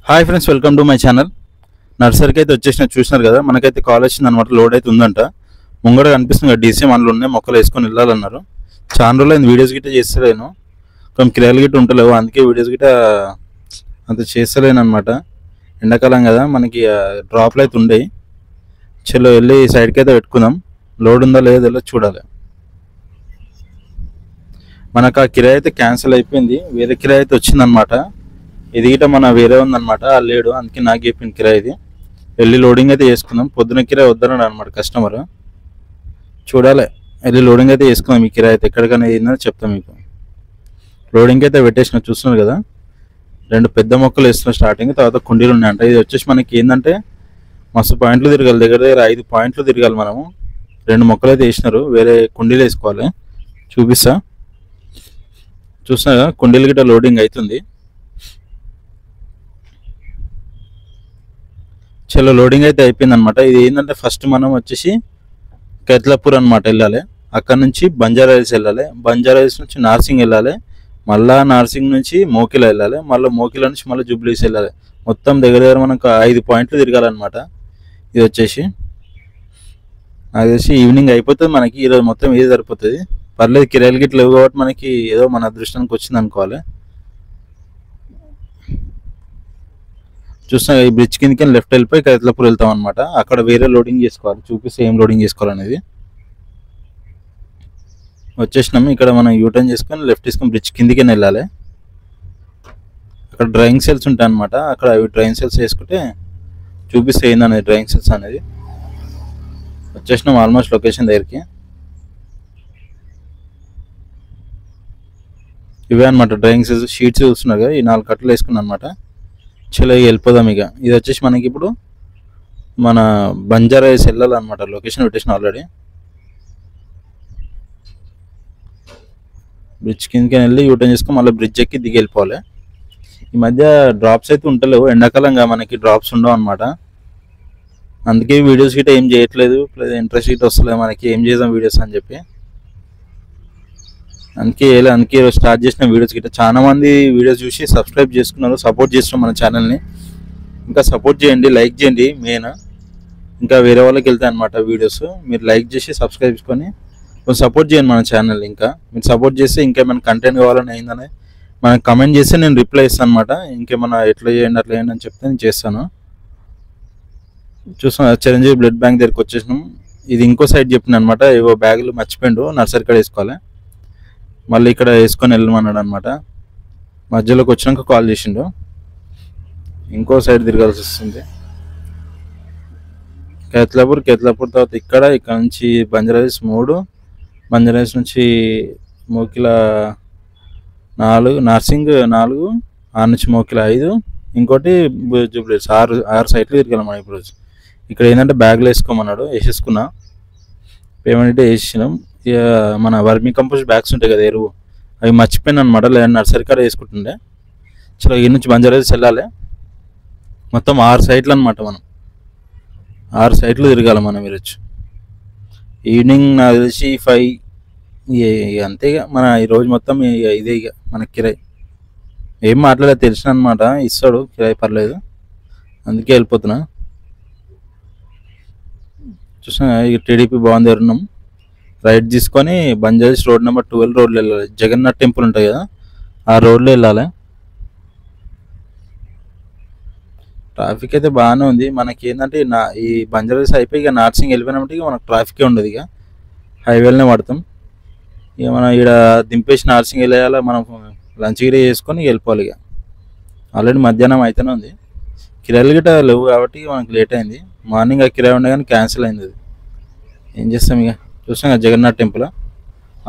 Hi friends, welcome to my channel. నర్సరీకి అయితే వచ్చేసిన చూసినారు కదా, మనకైతే కాల్ వచ్చింది అనమాట. లోడ్ అయితే ఉందంట. ముంగడ కనిపిస్తుంది కదా, డీసీ మనలో ఉన్నాయి, మొక్కలు వేసుకొని వెళ్ళాలన్నారు. చాలా రోజులు వీడియోస్ గిట్ట చేస్తలేను, కొంచెం కిరాయిలు గిట్ట ఉంటలేవు, అందుకే వీడియోస్ గిట్ట అంత చేస్తలేను అనమాట. ఎండాకాలం కదా, మనకి డ్రాప్లు అయితే ఉండేవి. చలో వెళ్ళి సైడ్కి అయితే పెట్టుకుందాం. లోడ్ ఉందా లేదో చూడాలి. మనకు ఆ కిరాయి అయితే క్యాన్సిల్ అయిపోయింది, వేరే కిరాయి అయితే వచ్చిందనమాట. ఇది గిట్ట మన వేరే ఉందన్నమాట, లేడు, అందుకే నాకు చెప్పింది కిరాయి. ఇది వెళ్ళి లోడింగ్ అయితే చేసుకుందాం. పొద్దున కిరాయి వద్దన్నాడు అనమాట కస్టమర్. చూడాలి, వెళ్ళి లోడింగ్ అయితే చేసుకుందాం. ఈ కిరాయి అయితే ఎక్కడికైనా ఏందని చెప్తాం మీకు. లోడింగ్ అయితే పెట్టేసిన చూస్తున్నారు కదా, 2 పెద్ద మొక్కలు వేస్తున్నా స్టార్టింగ్, తర్వాత కుండీలు ఉన్నాయంట. ఇది వచ్చేసి మనకి ఏంటంటే మస్తు పాయింట్లు తిరగాలి, దగ్గర 5 పాయింట్లు తిరగాలి మనము. 2 మొక్కలు అయితే వేసినారు, వేరే కుండీలు వేసుకోవాలి. చూపిస్తా, చూస్తున్నా కదా, కుండీలు గిట్ట లోడింగ్ అవుతుంది. చలో లోడింగ్ అయితే అయిపోయింది అనమాట. ఇది ఏంటంటే ఫస్ట్ మనం వచ్చేసి కేత్లాపూర్ అనమాట వెళ్ళాలి. అక్కడ నుంచి బంజారా హిల్స్ వెళ్ళాలి, బంజారా హిల్స్ నుంచి నార్సింగ్ వెళ్ళాలి, మళ్ళా నార్సింగ్ నుంచి మోకిలా వెళ్ళాలి, మళ్ళీ మోకిలా నుంచి మళ్ళీ జూబ్లీస్ వెళ్ళాలి. మొత్తం దగ్గర మనకు 5 పాయింట్లు తిరగాలన్నమాట. ఇది వచ్చేసి నాకు తెలిసి ఈవినింగ్ అయిపోతుంది మనకి. ఈరోజు మొత్తం ఇది సరిపోతుంది. పర్లేదు, కిరాయిలు గిట్ల లేవు కాబట్టి మనకి ఏదో మన అదృష్టానికి వచ్చింది అనుకోవాలి. చూస్తున్నా, ఈ బ్రిడ్జ్ కిందకి లెఫ్ట్ వెళ్ళిపోయి కేత్లాపూర్ వెళ్తాం అనమాట. అక్కడ వేరే లోడింగ్ చేసుకోవాలి, చూపిస్తే ఏం లోడింగ్ చేసుకోవాలనేది. వచ్చేసినాము, ఇక్కడ మనం యూటర్న్ చేసుకొని లెఫ్ట్ తీసుకొని బ్రిడ్జ్ కిందికి వెళ్ళాలి. అక్కడ డ్రైవింగ్ సెల్స్ ఉంటాయి అనమాట, అక్కడ అవి డ్రైవింగ్ సెల్స్ వేసుకుంటే చూపిస్తే ఏందనేది డ్రైవింగ్ సెల్స్ అనేది. వచ్చేసినాం ఆల్మోస్ట్ లొకేషన్ దగ్గరికి. ఇవే అనమాట డ్రైవింగ్ సెల్స్, షీట్స్ చూస్తున్నారు కదా, ఈ 4 కట్టలు వేసుకున్నాను అనమాట. చలో వెళ్ళిపోదాం ఇక. ఇది వచ్చేసి మనకి ఇప్పుడు మన బంజారా హిల్స్ వెళ్ళాలన్నమాట. లొకేషన్ పెట్టేసిన ఆల్రెడీ. బ్రిడ్జ్ కిందకి వెళ్ళి యూటర్న్ చేసుకొని మళ్ళీ బ్రిడ్జ్ ఎక్కి దిగి వెళ్ళిపోవాలి. ఈ మధ్య డ్రాప్స్ అయితే ఉంటలేవు, ఎండాకాలంగా మనకి డ్రాప్స్ ఉండవు అనమాట. అందుకే వీడియోస్ గిట్ట ఏం చేయట్లేదు, లేదా ఇంట్రెస్ట్ గిట్ట వస్తలేదు మనకి, ఏం చేద్దాం వీడియోస్ అని చెప్పి. అందుకే స్టార్ట్ చేసిన వీడియోస్ గిట్ట. చాలా మంది వీడియోస్ చూసి సబ్స్క్రైబ్ చేసుకున్నారు, సపోర్ట్ చేస్తున్నాం మన ఛానల్ని. ఇంకా సపోర్ట్ చేయండి, లైక్ చేయండి మెయిన్. ఇంకా వేరే వాళ్ళకి వెళ్తాయి అనమాట వీడియోస్. మీరు లైక్ చేసి సబ్స్క్రైబ్ చేసుకొని కొంచెం సపోర్ట్ చేయండి మన ఛానల్. ఇంకా మీరు సపోర్ట్ చేస్తే ఇంకేమైనా కంటెంట్ కావాలని అయిందని మనకు కమెంట్ చేస్తే నేను రిప్లై ఇస్తాను అనమాట. ఇంకేమైనా ఎట్లా చేయండి అట్లా చేయండి అని చెప్తే నేను చేస్తాను. చూస్తాం, చిరంజీవి బ్లడ్ బ్యాంక్ దగ్గరికి వచ్చేసినాం. ఇది ఇంకో సైడ్ చెప్పిన అనమాట, ఏవో బ్యాగులు మర్చిపోయిండు, నర్సరీ కాడ వేసుకోవాలి. మళ్ళీ ఇక్కడ వేసుకొని వెళ్ళమన్నాడు అనమాట. మధ్యలోకి వచ్చినాక కాల్ చేసిండు, ఇంకో సైడ్ తిరగాల్సి వస్తుంది. కేత్లాపూర్ తర్వాత ఇక్కడ నుంచి బంజారా హిల్స్ 3, బంజారా హిల్స్ నుంచి మోకిలా 4, నార్సింగ్ 4, ఆరు నుంచి మోకిలా 5, ఇంకోటి జూబ్లీస్ 6 సైట్లు తిరగాలి మనం ఇప్పుడు. ఇక్కడ ఏంటంటే బ్యాగ్లో వేసుకోమన్నాడు, వేసేసుకున్నా. పేమెంట్ అయితే వేసినాం. ఇక మన వర్మీ కంపోస్ట్ బ్యాగ్స్ ఉంటాయి కదా, ఎరువు, అవి మర్చిపోయాను అనమాట, లేదా నర్సరీ కాడ వేసుకుంటుండే. చలో ఈ నుంచి బంజారా హిల్స్ వెళ్ళాలి. మొత్తం 6 సైట్లు అనమాట. మనం 6 సైట్లు తిరగాలి మనం ఈరోజు. ఈవినింగ్ నాకు తెలిసి 5 అంతే. ఇక మన ఈరోజు మొత్తం ఇదే ఇక మన కిరాయి. ఏం మాట్లాడలేదు, తెలిసిన అనమాట, ఇస్తాడు కిరాయి, పర్లేదు, అందుకే వెళ్ళిపోతున్నా. చూసినా ఇక టీడీపీ భవన్ దగ్గర ఉన్నాం. రైట్ తీసుకొని బంజారా హిల్స్ రోడ్ నెంబర్ 12 రోడ్లో వెళ్ళాలి. జగన్నాథ్ టెంపుల్ ఉంటుంది కదా, ఆ రోడ్లో వెళ్ళాలి. ట్రాఫిక్ అయితే బాగానే ఉంది. మనకి ఏంటంటే ఈ బంజారా హిల్స్ అయిపోయి ఇక నార్సింగ్ వెళ్ళిపోయినప్పుడు ఇక మనకు ట్రాఫికే ఉండదు, ఇక హైవేలోనే పడతాం. ఇక మనం ఇక్కడ దింపేసి నార్సింగ్ వెళ్ళాలి, మనం లంచ్ గిరి చేసుకొని వెళ్ళిపోవాలి. ఇక ఆల్రెడీ మధ్యాహ్నం అయితేనే ఉంది. కిరాయిలు గిట్ట లేవు కాబట్టి మనకు లేట్ అయింది. మార్నింగ్ ఆ కిరాయి ఉండే కానీ క్యాన్సిల్ అయింది. అది ఏం చేస్తాం ఇక. చూస్తాం కదా జగన్నాథ్ టెంపుల్,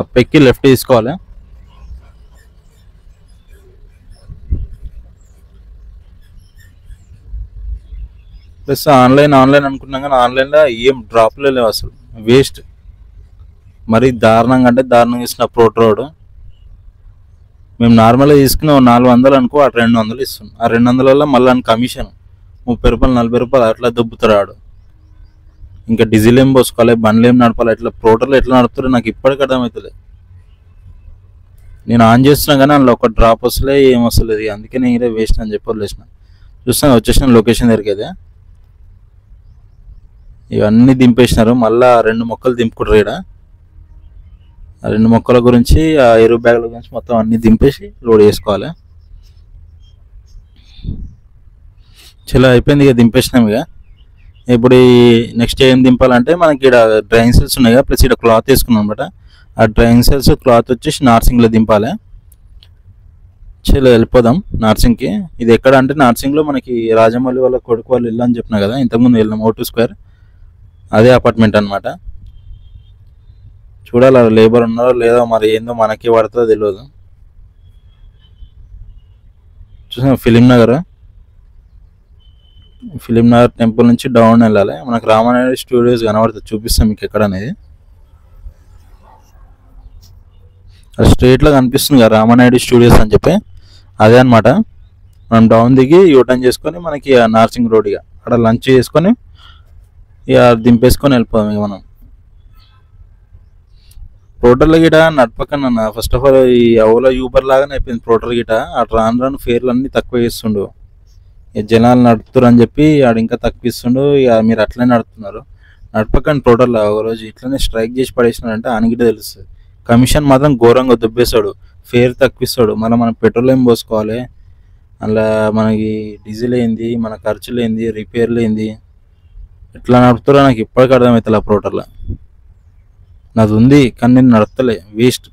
అప్పెక్కి లెఫ్ట్ తీసుకోవాలి. ప్లస్ ఆన్లైన్ అనుకున్నాం కానీ ఆన్లైన్లో ఏం డ్రాప్లే లేవు అసలు, వేస్ట్. మరి దారుణంగా అంటే దారుణంగా ఇస్తున్న ప్రోట్ రోడ్. మేము నార్మల్గా తీసుకున్న 400 అనుకో, అటు 200 ఇస్తున్నాం. ఆ 200 మళ్ళీ కమిషన్ 30 రూపాయలు 40 రూపాయలు అట్లా దొబ్బుతాడు. ఇంకా డీజిల్ ఏం పోసుకోవాలి, బండ్లు ఏం నడపాలి, ఇట్లా ప్రోటర్లు ఎట్లా నడుపుతారో నాకు ఇప్పటికీ అర్థమవుతుంది. నేను ఆన్ చేస్తున్నా కానీ అందులో ఒక డ్రాప్ వస్తలే, ఏం వస్తలేదు. అందుకే నేను వేస్ట్ అని చెప్పి వదిలేసిన. చూస్తాం వచ్చేసిన లొకేషన్ దగ్గరికి అయితే ఇవన్నీ దింపేసినారు. మళ్ళీ 2 మొక్కలు దింపుకుంటారు ఇక్కడ. ఆ 2 మొక్కల గురించి ఆ ఎరువు బ్యాగుల గురించి మొత్తం అన్నీ దింపేసి లోడ్ చేసుకోవాలి. చాలా అయిపోయింది ఇక దింపేసినాం. ఇక ఇప్పుడు ఈ నెక్స్ట్ ఏం దింపాలంటే మనకి ఇక్కడ డ్రైన్ సెల్స్ ఉన్నాయి కదా, ప్లస్ ఇక్కడ క్లాత్ వేసుకున్నాం అనమాట. ఆ డ్రైన్ సెల్స్ క్లాత్ వచ్చేసి నార్సింగ్లో దింపాలి. చలో వెళ్ళిపోదాం నార్సింగ్కి. ఇది ఎక్కడ అంటే నార్సింగ్లో మనకి రాజమౌళి వాళ్ళ కొడుకు వాళ్ళు ఇల్లు అని చెప్పినా కదా ఇంతకుముందు, వెళ్ళినాం O2 స్క్వేర్, అదే అపార్ట్మెంట్ అనమాట. చూడాలి లేబర్ ఉన్నారో లేదో, మరి ఏందో మనకి పడుతుందో తెలియదు. చూసాం ఫిలిం నగర్ టెంపుల్ నుంచి డౌన్ వెళ్ళాలి. మనకు రామానాయుడు స్టూడియోస్ కనబడుతుంది, చూపిస్తాం మీకు ఎక్కడ అనేది. అది స్ట్రైట్లో కనిపిస్తుంది కదా రామానాయుడు స్టూడియోస్ అని చెప్పి, అదే అనమాట. మనం డౌన్ దిగి యూటర్న్ చేసుకొని మనకి నార్సింగ్ రోడ్ ఇక అక్కడ లంచ్ చేసుకొని ఇక దింపేసుకొని వెళ్ళిపోదాం. ఇక మనం ప్రోటర్ల గిట నడపకన్నా ఫస్ట్ ఆఫ్ ఆల్ ఈ ఓలా యూబర్ లాగానే అయిపోయింది ప్రోటర్ గిట. అటు రాను ఫేర్లు అన్నీ తక్కువ చేస్తుండు. ఇక జనాలు నడుపుతారు అని చెప్పి ఆడు ఇంకా తక్కువ ఇస్తుండు. ఇక మీరు అట్లనే నడుపుతున్నారు. నడపకండి ప్రోటర్లో. ఒకరోజు ఇట్లనే స్ట్రైక్ చేసి పడేసినాడంటే ఆనగిట తెలుస్తుంది. కమిషన్ మాత్రం ఘోరంగా దుబ్బేస్తాడు, ఫేర్ తక్కువ ఇస్తాడు. మనం పెట్రోల్ ఏం పోసుకోవాలి, అలా మనకి డీజిల్ ఏంది, మన ఖర్చులు ఏంది, రిపేర్లు ఏంది, ఎట్లా నడుపుతారో నాకు ఇప్పటికీ అర్థమవుతుంది. ఆ ప్రోటర్లో నాది ఉంది కానీ నేను నడపలే, వేస్ట్.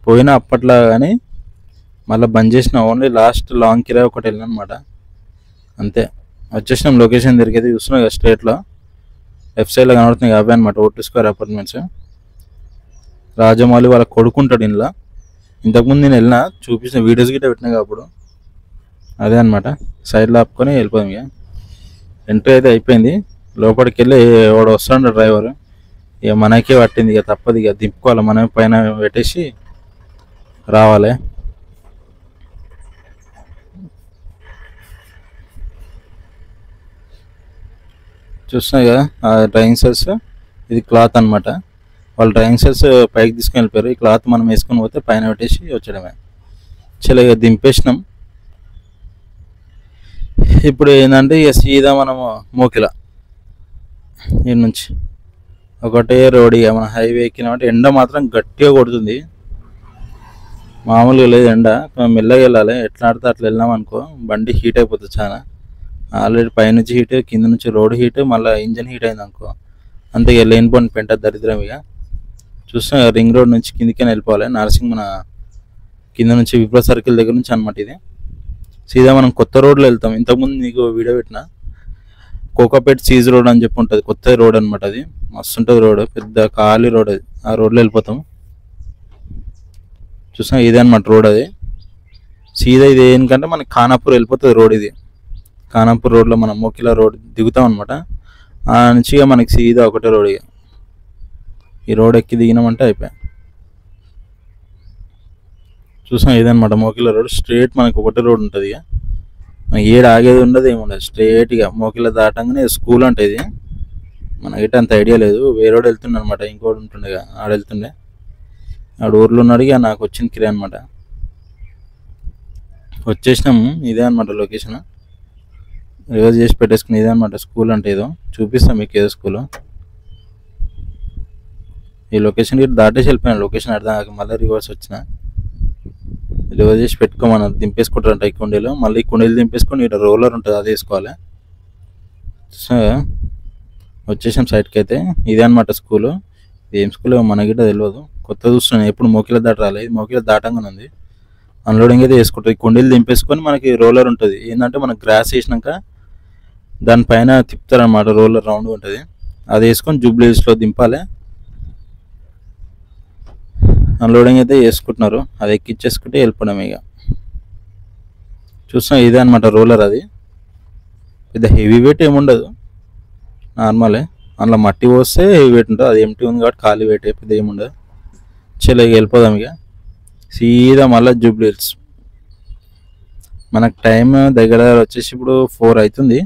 పోయినా అప్పట్లో కానీ మళ్ళీ బంద్ చేసిన. ఓన్లీ లాస్ట్ లాంగ్ కిరాయి ఒకటి వెళ్ళిన అనమాట, అంతే. వచ్చేసినాం లొకేషన్ దగ్గరికి. చూస్తున్నాం కదా స్ట్రేట్లో లెఫ్ట్ సైడ్లో కనబడుతున్నాయి అవే అనమాట O2 స్క్వేర్ అపార్ట్మెంట్స్. రాజమౌళి వాళ్ళ కొడుకుంటాడు ఇంట్లో. ఇంతకుముందు నేను వెళ్ళిన చూపించిన వీడియోస్ గిట్ట పెట్టినా అప్పుడు, అదే అనమాట. సైడ్లో ఆపుకొని వెళ్ళిపోయాం. ఇక ఎంట్రీ అయితే అయిపోయింది. లోపలికి వెళ్ళి వాడు వస్తాడు డ్రైవర్. ఇక మనకే పట్టింది, ఇక తప్పదు, ఇక దింపుకోవాలి. మనం పైన పెట్టేసి రావాలి. చూస్తున్నాయి కదా ఆ డ్రైవింగ్ సెల్స్, ఇది క్లాత్ అనమాట. వాళ్ళు డ్రైవింగ్ సెల్స్ పైకి తీసుకుని వెళ్ళిపోయారు. ఈ క్లాత్ మనం వేసుకొని పోతే పైన పెట్టేసి వచ్చడమే. చలో ఇక దింపేసినాం. ఇప్పుడు ఏంటంటే ఇక సీదా మనము మోకిల ఈ నుంచి ఒకటే రోడ్. ఇక మన హైవే ఎక్కినామంటే ఎండ మాత్రం గట్టిగా కొడుతుంది, మామూలుగా లేదు ఎండ. మెల్లగా వెళ్ళాలి, ఎట్లా ఆడితే అట్లా వెళ్ళాం అనుకో బండి హీట్ అయిపోతుంది చాలా. ఆల్రెడీ పైనుంచి హీట్, కింద నుంచి రోడ్ హీట్, మళ్ళీ ఇంజన్ హీట్ అయింది అనుకో అంతే. ఇక లేనిపోని పెంట దరిద్రం. ఇక చూస్తాం రింగ్ రోడ్ నుంచి కిందికైనా వెళ్ళిపోవాలి. నార్సింగ్ మన కింద నుంచి విప్లవ సర్కిల్ దగ్గర నుంచి అనమాట. ఇది సీదా మనం కొత్త రోడ్లో వెళ్తాం. ఇంతకుముందు నీకు వీడియో పెట్టిన కోకాపేట్ సీజ్ రోడ్ అని చెప్పి ఉంటుంది, కొత్త రోడ్ అనమాట. అది మస్తు ఉంటుంది రోడ్, పెద్ద ఖాళీ రోడ్ అది. ఆ రోడ్లో వెళ్ళిపోతాం. చూసాం ఇదే అనమాట రోడ్ అది సీదా. ఇది ఏంటంటే మనకి ఖానాపూర్ వెళ్ళిపోతుంది రోడ్. ఇది ఖానాపూర్ రోడ్లో మనం మోకిలా రోడ్ దిగుతాం అనమాట. ఆ నుంచి మనకి సీదా ఒకటే రోడ్. ఇక ఈ రోడ్ ఎక్కి దిగినామంటే అయిపోయాయి. చూసాం ఇదనమాట మోకిలా రోడ్. స్ట్రేట్ మనకి ఒకటే రోడ్ ఉంటుంది. ఇక మనకి ఏడు ఆగేది ఉండదు, ఏముండదు, స్ట్రేట్గా మోకిలా దాటంగానే స్కూల్ ఉంటుంది. మనకైతే అంత ఐడియా లేదు. వేరే రోడ్ వెళ్తుండే అనమాట, ఇంకోటి ఉంటుండే ఆడ వెళ్తుండే. ఆడ ఊర్లో ఉన్నాడు. ఇక నాకు వచ్చింది కిరాయి అనమాట. వచ్చేసినాము. ఇదే అనమాట లొకేషన్. రివర్స్ చేసి పెట్టేసుకుని ఇదే అనమాట స్కూల్ అంటే. ఏదో చూపిస్తాం మీకు, ఏదో స్కూల్. ఈ లొకేషన్ దాటేసి వెళ్ళిపోయాను. లొకేషన్ అర్థం మళ్ళీ రివర్స్ వచ్చిన. రివర్స్ చేసి పెట్టుకోమన్నారు, దింపేసుకుంటారంట ఈ కుండీలు. మళ్ళీ ఈ కుండీలు దింపేసుకొని ఇక్కడ రోలర్ ఉంటుంది, అది వేసుకోవాలి. సో వచ్చేసాం సైడ్కి. అయితే ఇదే అనమాట స్కూలు. ఏం స్కూల్ మనకి తెలియదు, కొత్త చూస్తున్నాను. ఎప్పుడు మోకిలా దాట రాలేదు, మోకిలా దాటంగానే ఉంది. అన్లోడింగ్ అయితే వేసుకుంటుంది. ఈ కుండీలు దింపేసుకొని మనకి రోలర్ ఉంటుంది. ఏంటంటే మనకు గ్రాస్ వేసినాక దానిపైన తిప్పుతారనమాట, రోలర్ రౌండ్ ఉంటుంది. అది వేసుకొని జూబ్లీస్లో దింపాలి. అన్లోడింగ్ అయితే వేసుకుంటున్నారు, అది ఎక్కిచ్చేసుకుంటే వెళ్ళిపోవడం. ఇక చూస్తాం ఇదే అనమాట రోలర్. అది పెద్ద హెవీ వెయిట్ ఏముండదు, నార్మలే. అందులో మట్టి పోస్తే హెవీ వెయిట్ ఉంటుంది. అది ఎంటీ ఉంది కాబట్టి ఖాళీ వెయిట్ పెద్ద ఏముండదు. చలో ఇక వెళ్ళిపోదాం. ఇక సీదా మళ్ళీ జూబ్లీస్. మనకు టైం దగ్గర వచ్చేసి ఇప్పుడు 4 అవుతుంది.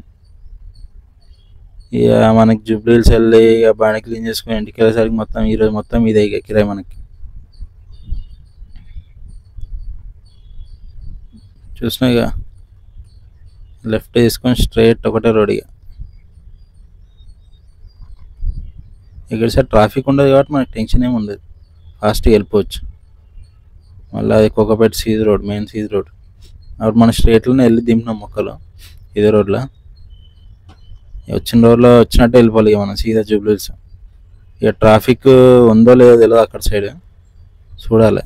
ఇక మనకి జూబ్లీస్ వెళ్ళి ఇక బండి క్లీన్ చేసుకుని ఇంటికి వెళ్ళేసరికి మొత్తం ఈరోజు మొత్తం ఇదే ఇక కిరాయి మనకి. చూసినా ఇక లెఫ్ట్ తీసుకొని స్ట్రైట్ ఒకటే రోడ్ ఇక. ఇక్కడ సార్ ట్రాఫిక్ ఉండదు కాబట్టి మనకి టెన్షన్ ఏమి ఉండదు, ఫాస్ట్గా వెళ్ళిపోవచ్చు. మళ్ళీ అది Kokapet seize road, main seize road. అప్పుడు మనం స్ట్రైట్లోనే వెళ్ళి దింపినాం మొక్కలు ఇదే రోడ్లో. వచ్చిన రోడ్లో వచ్చినట్టే వెళ్ళిపోవాలి ఇక మనం సీదా జూబ్లీహిల్స్. ఇక ట్రాఫిక్ ఉందో లేదో తెలియదు అక్కడ సైడ్, చూడాలి.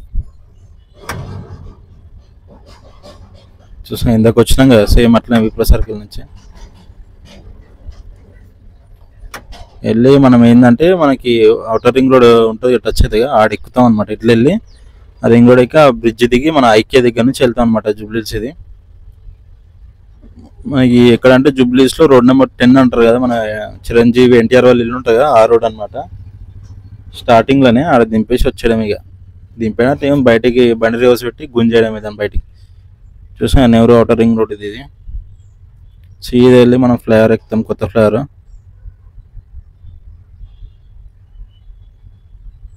చూసాం ఇందాక వచ్చినాం కదా సేమ్ అట్లనే విప్రో సర్కిల్ నుంచి వెళ్ళి మనం ఏంటంటే మనకి అవుటర్ రింగ్ రోడ్ ఉంటుంది టచ్ అవుతుంది, ఆడ ఎక్కుతాం అనమాట. ఇట్లా వెళ్ళి ఆ రింగ్ రోడ్ ఎక్కి ఆ బ్రిడ్జ్ దిగి మన ఐక్య దగ్గర నుంచి వెళ్తాం అనమాట జూబ్లీహిల్స్. ఇది మనకి ఎక్కడంటే జూబ్లీహిల్స్లో రోడ్ నెంబర్ 10 అంటారు కదా, మన చిరంజీవి ఎన్టీఆర్ వాళ్ళ ఇల్లు ఉంటుంది కదా, ఆ రోడ్ అనమాట. స్టార్టింగ్లోనే ఆడ దింపేసి వచ్చేయడం ఇక. దింపేట ఏం బయటికి బండి రివర్స్ పెట్టి గుంజేయడం దాన్ని బయటికి. చూసాం నెహ్రూ అవుటర్ రింగ్ రోడ్ ఇది. సీదా వెళ్ళి మనం ఫ్లైఓవర్ ఎక్కుతాం, కొత్త ఫ్లైఓవర్.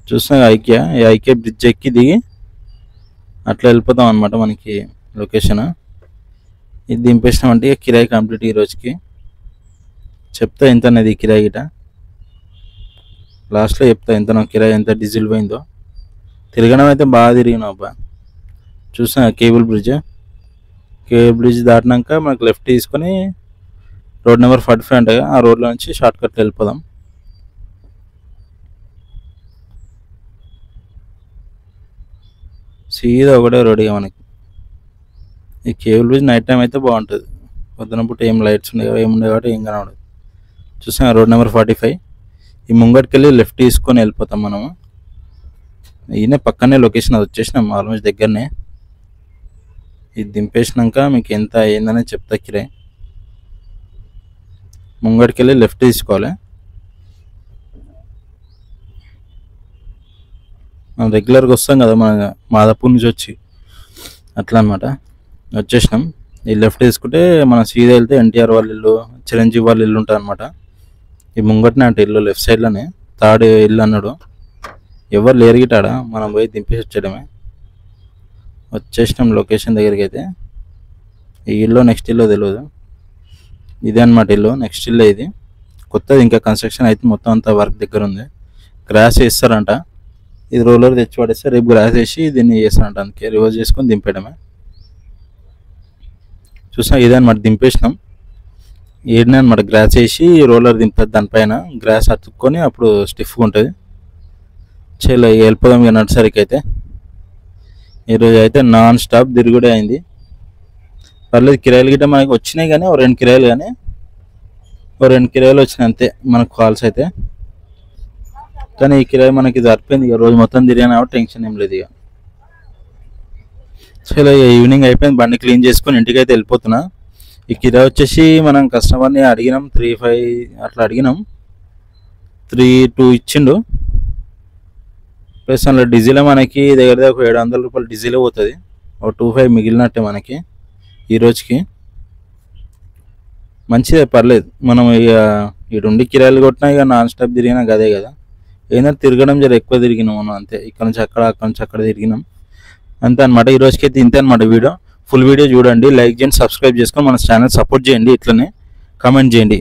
చూసాం ఐక్య, ఈ ఐక్య బ్రిడ్జ్ ఎక్కి దిగి అట్లా వెళ్ళిపోతాం అనమాట మనకి లొకేషన్. ఇది దింపేసినామంటే కిరాయి కంప్లీట్ ఈ రోజుకి. చెప్తా ఎంత అనేది కిరాయి గిట లాస్ట్లో చెప్తా ఎంత కిరాయి, ఎంత డీజిల్ పోయిందో. తిరగడం అయితే బాగా తిరిగినాం అబ్బా. చూసా కేబుల్ బ్రిడ్జ్. కేబుల్ బ్రిడ్జ్ దాటినాక మనకు లెఫ్ట్ తీసుకొని రోడ్ నెంబర్ 45 ఉంటుంది, ఆ రోడ్లో నుంచి షార్ట్ కట్లో వెళ్ళిపోదాం. సీదా ఒకటే రోడ్ ఇక మనకి. ఈ కేబుల్ బ్రిడ్జ్ నైట్ టైం అయితే బాగుంటుంది, పొద్దున పూట ఏం లైట్స్ ఉండేవి ఏముండే కాబట్టి ఏం కనబడదు. చూసాం రోడ్ నెంబర్ 45. ఈ ముంగటికి వెళ్ళి లెఫ్ట్ తీసుకొని వెళ్ళిపోతాం మనము. ఈయనే పక్కనే లొకేషన్, అది వచ్చేసినాం ఆల్మోస్ట్ దగ్గరనే. ఇది దింపేసినాక మీకు ఎంత అయ్యిందని చెప్తా కిరాయి. ముంగటికి వెళ్ళి లెఫ్ట్ తీసుకోవాలి. మనం రెగ్యులర్గా వస్తాం కదా మన మాదాపూర్ నుంచి వచ్చి, అట్లా అనమాట. వచ్చేసినాం. ఈ లెఫ్ట్ తీసుకుంటే మనం సీదా వెళ్తే ఎన్టీఆర్ వాళ్ళ ఇల్లు, చిరంజీవి వాళ్ళ ఇల్లు ఉంటుంది అనమాట. ఈ ముంగటనే అంటే ఇల్లు లెఫ్ట్ సైడ్లోనే థర్డ్ ఇల్లు అన్నాడు. ఎవరు లేరు గిటాడా, మనం పోయి దింపేసి వచ్చేయడమే. వచ్చేసినాం లొకేషన్ దగ్గరికి. అయితే ఈ ఇల్లు నెక్స్ట్ ఇల్లు తెలియదు, ఇదే అనమాట ఇల్లు. నెక్స్ట్ ఇల్లు ఇది కొత్తది, ఇంకా కన్స్ట్రక్షన్ అయితే మొత్తం అంతా వర్క్ దగ్గర ఉంది. గ్రాస్ వేస్తారంట, ఇది రోలర్ తెచ్చి పడేస్తే రేపు గ్రాస్ వేసి దీన్ని చేస్తారంట, అందుకే రివర్స్ చేసుకొని దింపేయడమే. చూసినా ఇదే అనమాట దింపేసినాం. ఏడినే అనమాట గ్రాస్ వేసి రోలర్ దింపేది, దానిపైన గ్రాస్ అతుక్కొని అప్పుడు స్టిఫ్గా ఉంటుంది. చలో వెళ్ళిపోదాం ఇక నర్సరీకి. అయితే ఈరోజు అయితే నాన్ స్టాప్ తిరుగుడే అయింది. పర్లేదు కిరాయిలు గిట్ట మనకి వచ్చినాయి, కానీ ఓ 2 కిరాయిలు, కానీ ఓ 2 కిరాయిలు వచ్చినాయి అంతే మనకు కాల్స్ అయితే. కానీ ఈ కిరాయి మనకి సరిపోయింది ఇక, రోజు మొత్తం తిరిగినా టెన్షన్ ఏం లేదు ఇక. చలో ఈవినింగ్ అయిపోయింది, బండి క్లీన్ చేసుకొని ఇంటికి అయితే వెళ్ళిపోతున్నా. ఈ కిరాయి వచ్చేసి మనం కస్టమర్ని అడిగినాం 3,500 అట్లా అడిగినాం. 3,200 ఇచ్చిండు. ప్లస్ అందులో డీజిలే మనకి దగ్గర దగ్గర 700 రూపాయలు డీజిలే పోతుంది. ఒక 2,500 మిగిలినట్టే మనకి ఈ రోజుకి. మంచిదే, పర్లేదు. మనం ఇక ఇటు ఉండి కిరాయిలు కొట్టినా ఇక నాన్ స్టాప్ తిరిగినా అదే కదా. ఏంటంటే తిరగడం జర ఎక్కువ తిరిగినాం మనం అంతే. ఇక్కడ నుంచి అక్కడ, అక్కడ నుంచి అక్కడ తిరిగినాం అంతే అనమాట. ఈ రోజుకైతే ఇంతే అనమాట వీడియో. ఫుల్ వీడియో చూడండి, లైక్ చేయండి, సబ్స్క్రైబ్ చేసుకొని మన ఛానల్ సపోర్ట్ చేయండి, ఇట్లనే కామెంట్ చేయండి.